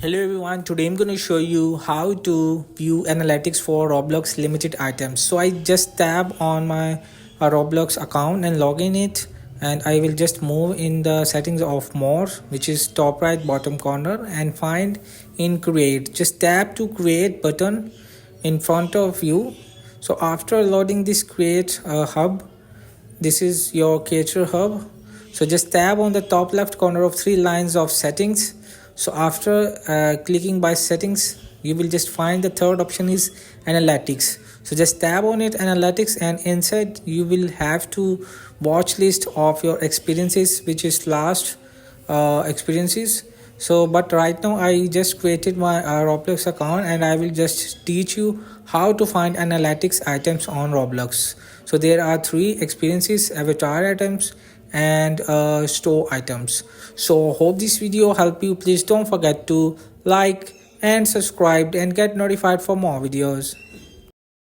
Hello everyone, today I'm going to show you how to view analytics for Roblox Limited items. So I just tab on my Roblox account and log in it, and I will just move in the settings of more, which is top right bottom corner, and find in create. Just tap to create button in front of you. So after loading this create hub, this is your creator hub. So just tab on the top left corner of three lines of settings. So after clicking by settings, you will just find the third option is analytics. So just tab on it, analytics, and inside you will have to watch list of your experiences, which is last experiences. So but right now I just created my Roblox account, and I will just teach you how to find analytics items on Roblox. So there are three experiences: avatar items and store items. So hope this video help you. Please don't forget to like and subscribe and get notified for more videos.